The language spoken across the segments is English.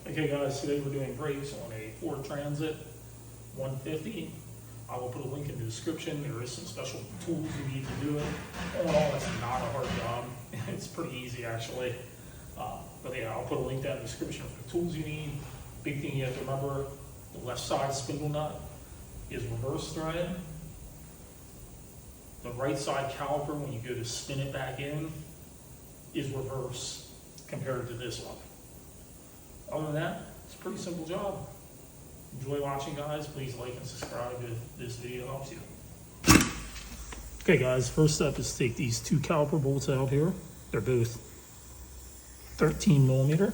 Okay guys, today we're doing brakes on a Ford Transit 150. I will put a link in the description. There is some special tools you need to do it. All in all, it's not a hard job. It's pretty easy actually. But yeah, I'll put a link down in the description for the tools you need. Big thing you have to remember, the left side spindle nut is reverse thread. The right side caliper, when you go to spin it back in, is reverse compared to this one. Other than that, it's a pretty simple job. Enjoy watching, guys. Please like and subscribe if this video helps you. Okay guys, first step is to take these two caliper bolts out here. They're both 13 millimeter.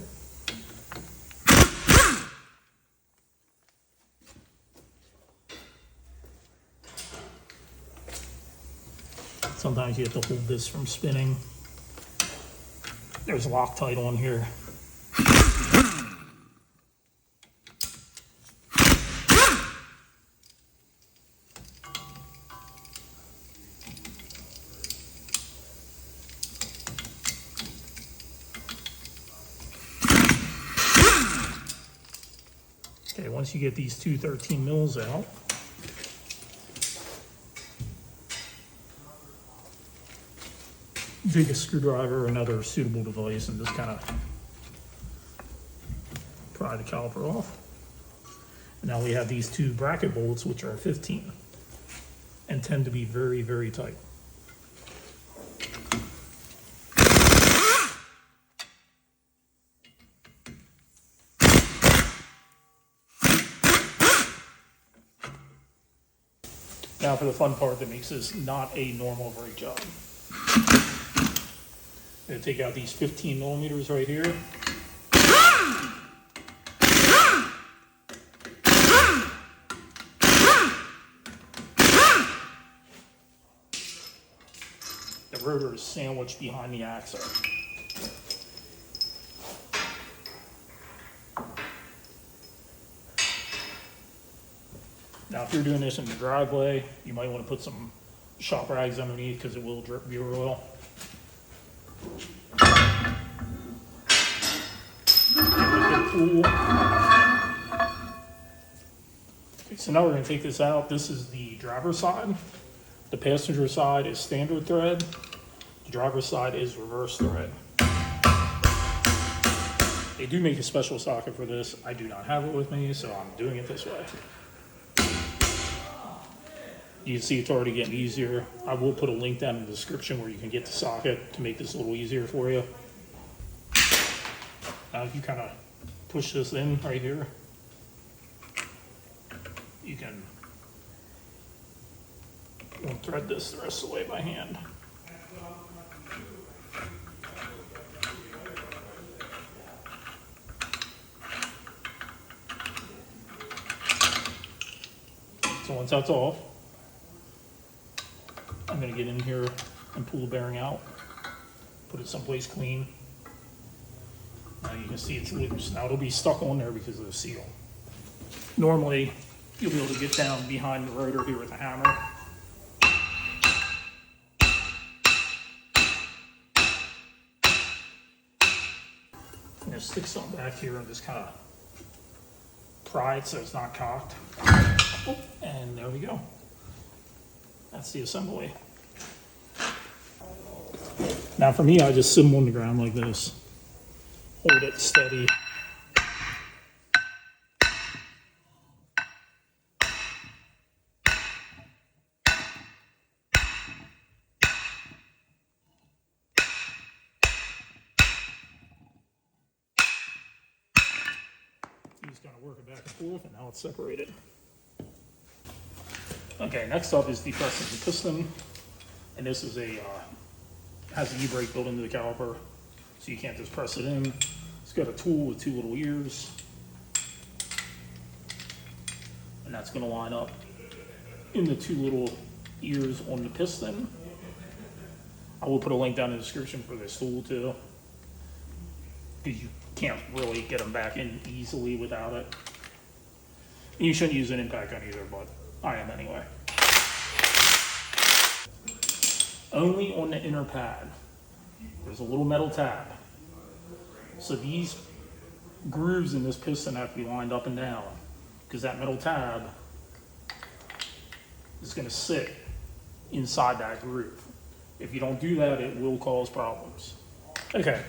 Sometimes you have to hold this from spinning. There's Loctite on here. Okay, once you get these two 13 mils out, take a screwdriver or another suitable device and just kind of pry the caliper off. And now we have these two bracket bolts, which are 15 and tend to be very, very tight. Now for the fun part that makes this not a normal brake job. I'm going to take out these 15 millimeters right here. The rotor is sandwiched behind the axle. Now, if you're doing this in the driveway, you might want to put some shop rags underneath because it will drip your oil. Okay, so now we're going to take this out. This is the driver's side. The passenger side is standard thread. The driver's side is reverse thread. They do make a special socket for this. I do not have it with me, so I'm doing it this way. You can see it's already getting easier. I will put a link down in the description where you can get the socket to make this a little easier for you. Now if you kind of push this in right here, you can thread this the rest of the way by hand. So once that's off, I'm going to get in here and pull the bearing out, put it someplace clean. Now you can see it's loose. Now it'll be stuck on there because of the seal. Normally, you'll be able to get down behind the rotor here with a hammer. I'm going to stick something back here and just kind of pry it so it's not cocked. Oh, and there we go. That's the assembly. Now for me, I just sit them on the ground like this. Hold it steady. You just gotta work it back and forth, and now it's separated. Okay, next up is depressing the piston, and this is has an e-brake built into the caliper, so you can't just press it in. It's got a tool with two little ears, and that's going to line up in the two little ears on the piston. I will put a link down in the description for this tool too, because you can't really get them back in easily without it. And you shouldn't use an impact gun either, but I am anyway. Only on the inner pad, there's a little metal tab. So these grooves in this piston have to be lined up and down because that metal tab is going to sit inside that groove. If you don't do that, it will cause problems. Okay,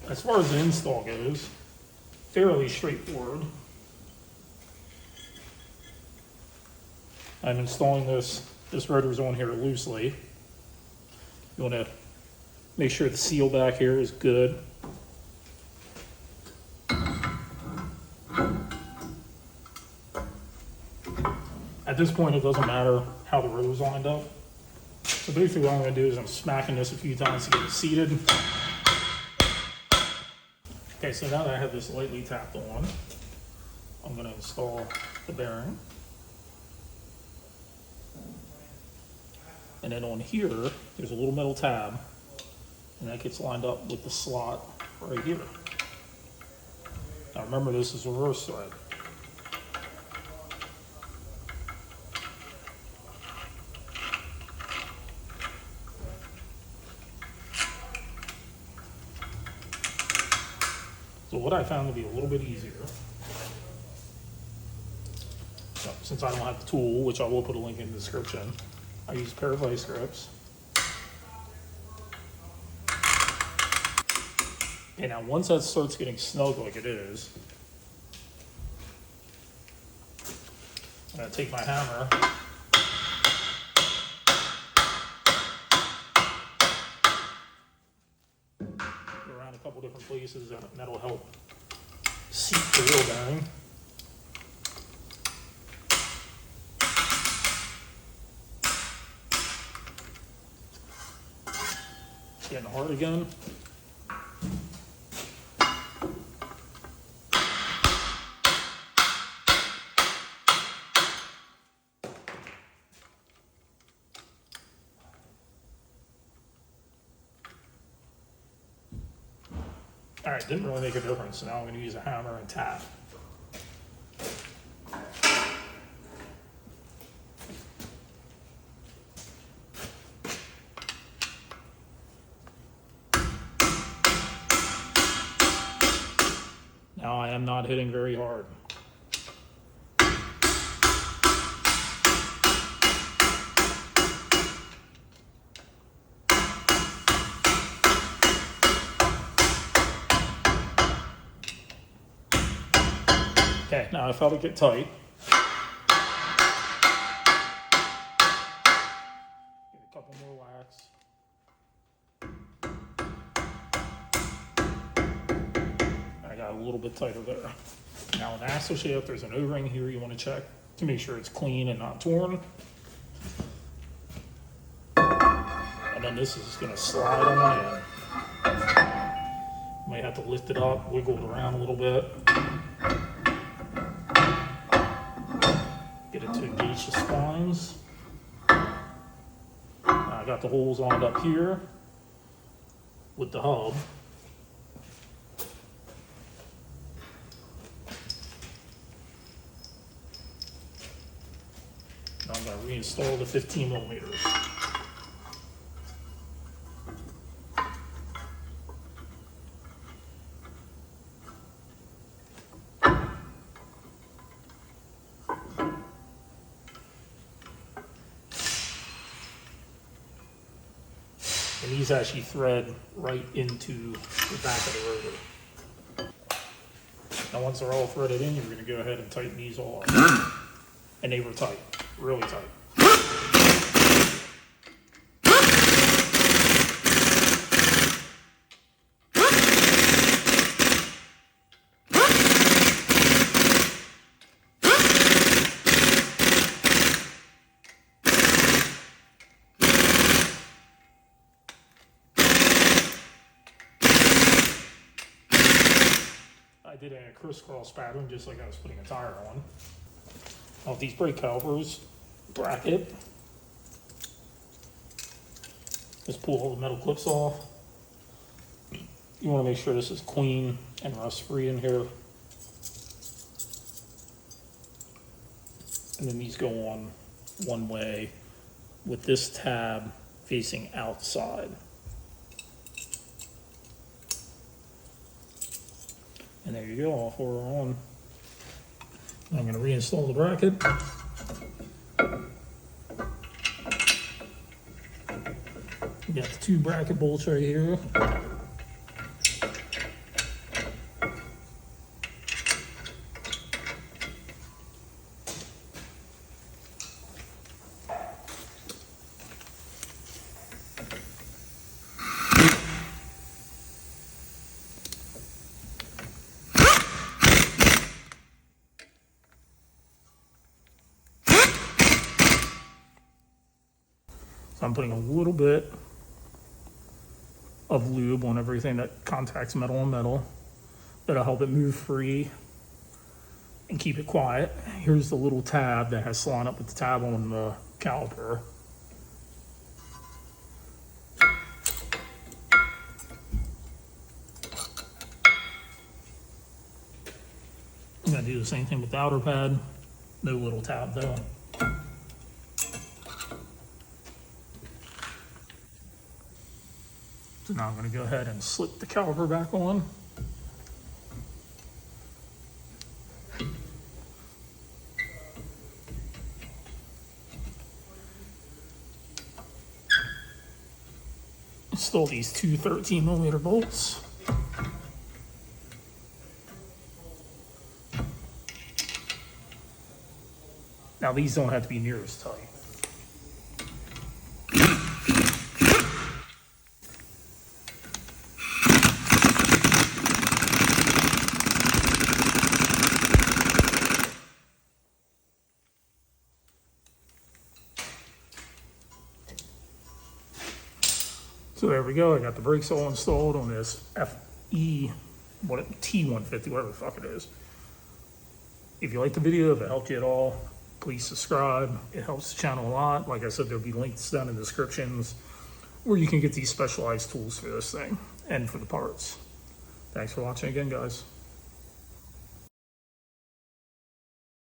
as far as the install goes, fairly straightforward. I'm installing this rotor's on here loosely. You want to make sure the seal back here is good. At this point, it doesn't matter how the rotor's lined up. So basically what I'm going to do is I'm smacking this a few times to get it seated. Okay, so now that I have this lightly tapped on, I'm going to install the bearing. And then on here, there's a little metal tab, and that gets lined up with the slot right here. Now remember, this is a reverse thread. So what I found to be a little bit easier, so since I don't have the tool, which I will put a link in the description, I use a pair of vice grips. Okay, now once that starts getting snug like it is, I'm going to take my hammer go around a couple different places, and that'll help seat the wheel bearing. Getting hard again. All right, didn't really make a difference, so now I'm going to use a hammer and tap. Now I am not hitting very hard. Okay, now I felt it get tight. Get a couple more whacks. I got a little bit tighter there. Now in axle shaft, there's an O-ring here you want to check to make sure it's clean and not torn. And then this is going to slide on in. Might have to lift it up, wiggle it around a little bit. Get it to engage the splines. I got the holes lined up here with the hub. Now I'm going to reinstall the 15 millimeters. And these actually thread right into the back of the rotor. Now once they're all threaded in, you're going to go ahead and tighten these off. And they were tight, really tight. I did it in a crisscross pattern, just like I was putting a tire on. Now with these brake calipers, bracket, just pull all the metal clips off. You want to make sure this is clean and rust free in here. And then these go on one way with this tab facing outside. And And there you go, all four are on. I'm going to reinstall the bracket. We got the two bracket bolts right here. So I'm putting a little bit of lube on everything that contacts metal on metal. That'll help it move free and keep it quiet. Here's the little tab that has to line up with the tab on the caliper. I'm gonna do the same thing with the outer pad. No little tab though. So now I'm going to go ahead and slip the caliper back on. Install these two 13mm bolts. Now these don't have to be near as tight. So there we go. I got the brakes all installed on this T150, whatever the fuck it is. If you liked the video, if it helped you at all, please subscribe. It helps the channel a lot. Like I said, there'll be links down in the descriptions where you can get these specialized tools for this thing and for the parts. Thanks for watching again, guys.